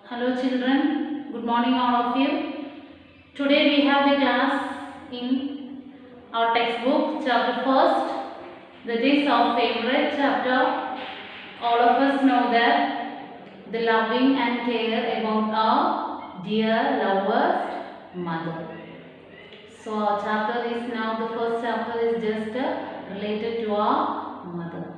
Hello children, good morning all of you. Today we have the class in our textbook chapter first, that is our favorite chapter. All of us know that the loving and care about our dear lover's mother. So our chapter is now, the first chapter is just related to our mother.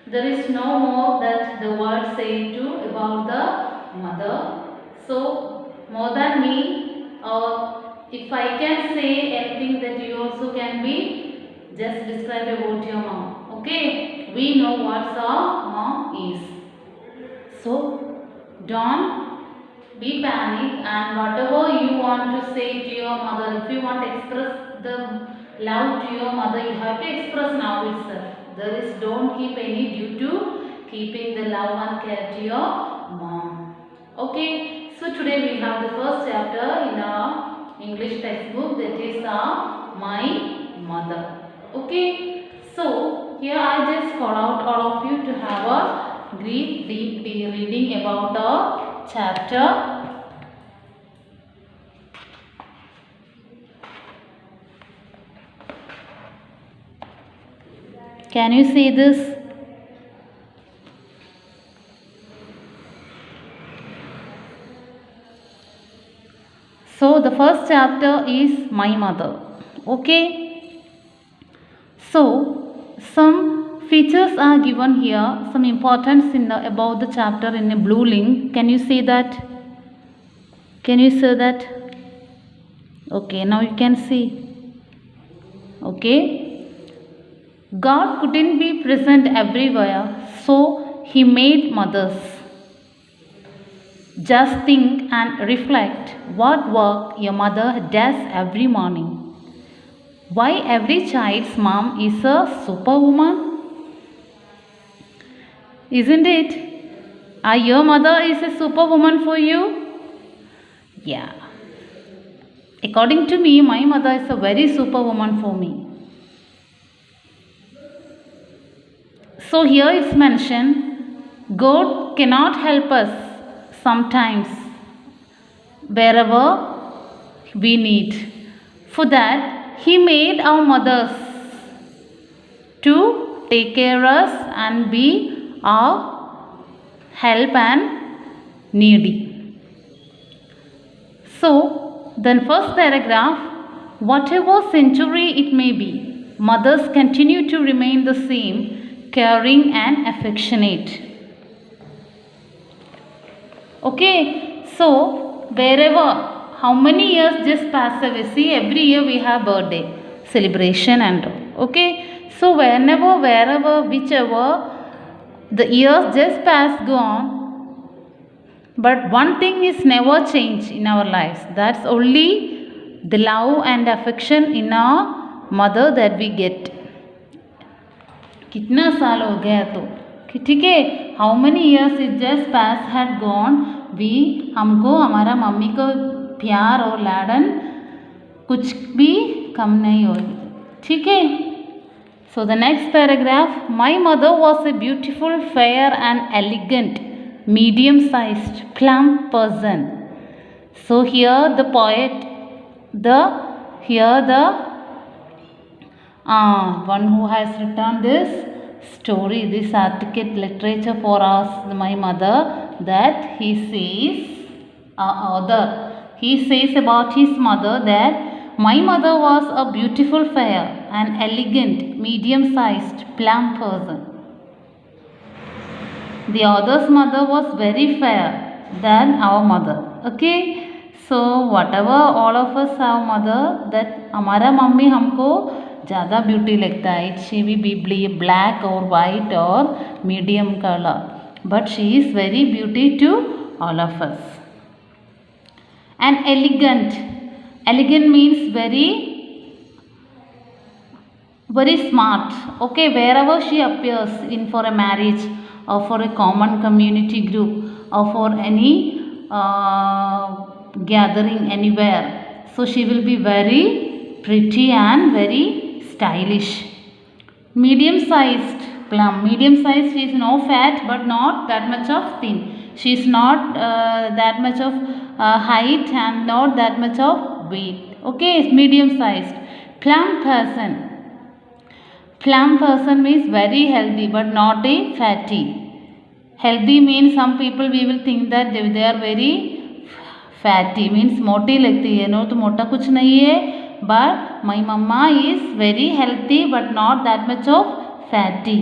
There is no more that the word say to about the mother. So more than me, or if I can say anything, that you also can be just describe about your mom. Okay, we know what our mom is. So don't be panic, and whatever you want to say to your mother, if you want to express the love to your mother, you have to express now itself. There is, don't keep any due to keeping the love and care to your mom. Okay, so today we have the first chapter in our English textbook, that is My Mother. Okay, so here I just call out all of you to have a deep reading about the chapter. Can you see this? So the first chapter is My Mother. Okay. So some features are given here, some importance in the about the chapter in a blue link. Can you see that? Can you see that? Okay, now you can see. Okay. God couldn't be present everywhere, so He made mothers. Just think and reflect what work your mother does every morning. Why every child's mom is a superwoman? Isn't it? Your mother is a superwoman for you? Yeah. According to me, my mother is a very superwoman for me. So here it's mentioned, God cannot help us sometimes wherever we need. For that, He made our mothers to take care of us and be our help and needy. So, then first paragraph, whatever century it may be, mothers continue to remain the same, caring and affectionate. Okay, so wherever, how many years just pass away? See, every year we have birthday celebration and all. Okay, so whenever, wherever, whichever, the years just pass gone, but one thing is never change in our lives. That's only the love and affection in our mother that we get. कितना साल हो गया तो ठीक है, how many years it just pass had gone, we हमको हमारा mummy को प्यार और लाडन कुछ भी कम नहीं हो, ठीक है. So the next paragraph, my mother was a beautiful fair and elegant medium sized plump person. So here the poet, one who has written this story, this articulate literature for us, my mother, that he says about his mother that my mother was a beautiful, fair and elegant medium sized plump person. The other's mother was very fair than our mother. Okay, so whatever all of us have mother, that हमारा mummy हमको ज़्यादा beauty लगता है. It she be black or white or medium color, but she is very beauty to all of us. And elegant means very smart. Okay, wherever she appears in for a marriage or for a common community group or for any gathering anywhere, so she will be very pretty and very stylish. Medium sized plump, medium sized, she is no fat but not that much of thin. She is not that much of height and not that much of weight. Okay, medium sized. Plump person. Plump person means very healthy but not a fatty. Healthy means some people we will think that they are very fatty, means मोटी लगती है, no तो मोटा कुछ नहीं है, but my mama is very healthy but not that much of fatty.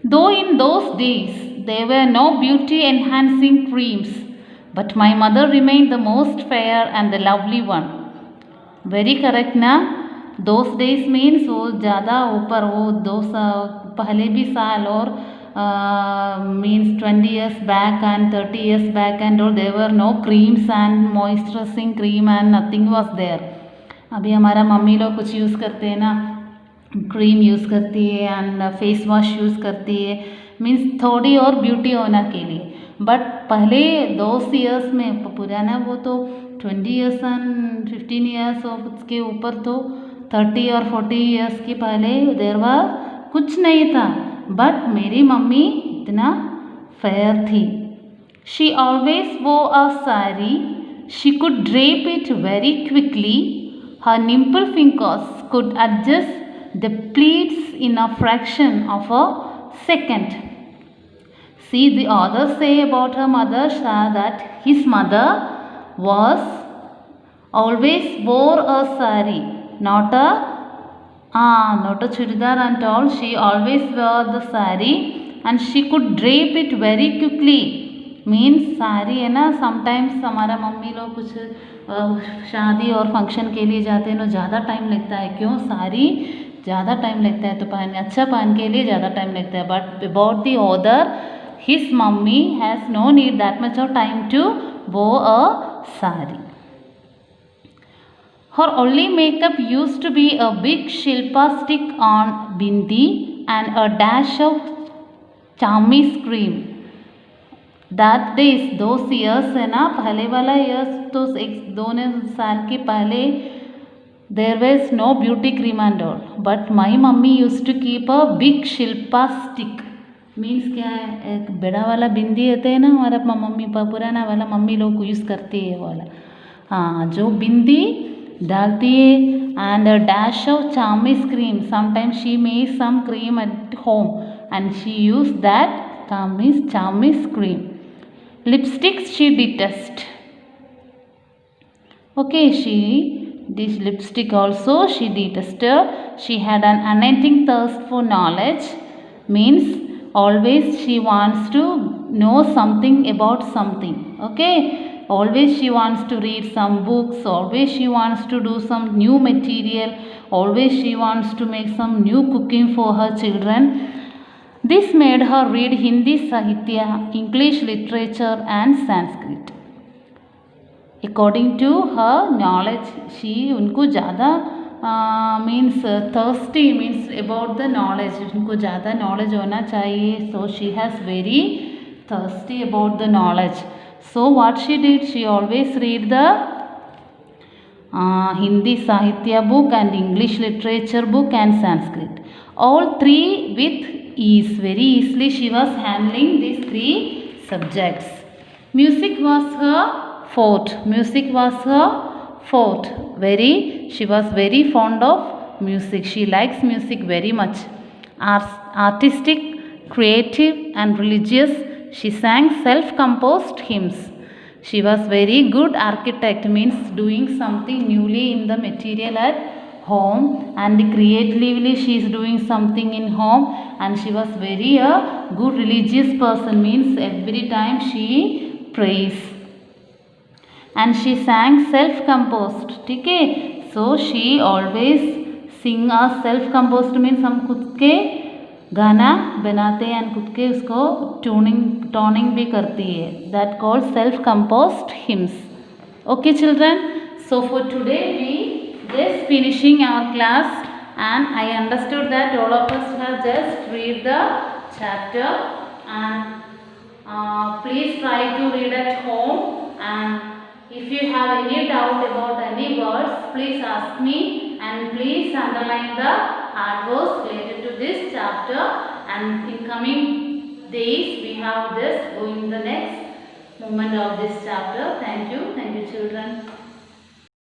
Though in those days there were no beauty enhancing creams, but my mother remained the most fair and the lovely one. Very correct ना. Those days means वो ज़्यादा ऊपर, वो पहले भी साल और means 20 years back and 30 years back and all, there were no creams and moisturizing cream and nothing was there. अभी हमारा मम्मी लोग कुछ यूज़ करते हैं ना, क्रीम यूज़ करती है एंड फेस वॉश यूज़ करती है, मीन्स थोड़ी और ब्यूटी होना के लिए. बट पहले 2 ईयर्स में पुराना वो तो 20 ईयर्स एंड 15 ईयर्स और उसके ऊपर तो 30 और 40 ईयर्स के पहले देर वॉज कुछ नहीं था. बट मेरी मम्मी इतना फेयर थी. She always wore a sari. She could drape it very quickly. Her nimble fingers could adjust the pleats in a fraction of a second. See, the authors say about her mother that his mother was always wore a sari, not a churidar and all. She always wore the sari and she could drape it very quickly. Means sari है ना, sometimes हमारा mummy लोग कुछ शादी और function के लिए जाते हैं ना, ज़्यादा टाइम लगता है. क्यों? साड़ी ज़्यादा टाइम लगता है तो अच्छा पहन के लिए ज़्यादा टाइम लगता है. But about the other, his mummy has no need that much of time to वो a sari. Her only makeup used to be a big Shilpa stick on bindi and a dash of Chamis cream. That days, those years है ना, पहले वाला years तो 1-2 साल के पहले, there was no beauty cream and all. But my mummy used to keep a big Shilpa stick. Means क्या है? एक बड़ा वाला बिंदी होते हैं ना, हमारा मम्मी पुराना वाला मम्मी लोग यूज़ करती है वाला, हाँ, जो बिंदी डालती है. And a dash of Charmis cream. Sometimes she make some cream at home and she use that Charmis cream. Lipsticks she detest. Okay, this lipstick also she detested. She had an unending thirst for knowledge. Means always she wants to know something about something. Okay, always she wants to read some books. Always she wants to do some new material. Always she wants to make some new cooking for her children. This made her read Hindi Sahitya, English literature and Sanskrit. According to her knowledge, she उनको ज़्यादा means thirsty means about the knowledge. उनको ज़्यादा knowledge होना चाहिए. So she has very thirsty about the knowledge. So what she did, she always read the Hindi Sahitya book and English literature book and Sanskrit. All three with ease. Very easily she was handling these 3 subjects. Music was her forte. Music was her forte. She was very fond of music. She likes music very much. Artistic, creative and religious, she sang self-composed hymns. She was very good architect, means doing something newly in the material at home, and creatively she is doing something in home. And she was very a good religious person, means every time she prays. And she sang self-composed. ठीक है, so she always sing a self-composed means हम खुद के गाना बनाते हैं and खुद के उसको टोनिंग भी करती है. That called self-composed hymns. Okay children, so for today we just finishing our class, and I understood that all of us have just read the chapter, and please try to read at home, and if you have any doubt about any words, please ask me, and please underline the hard words related to this chapter, and in coming days we have this going the next moment of this chapter. Thank you children.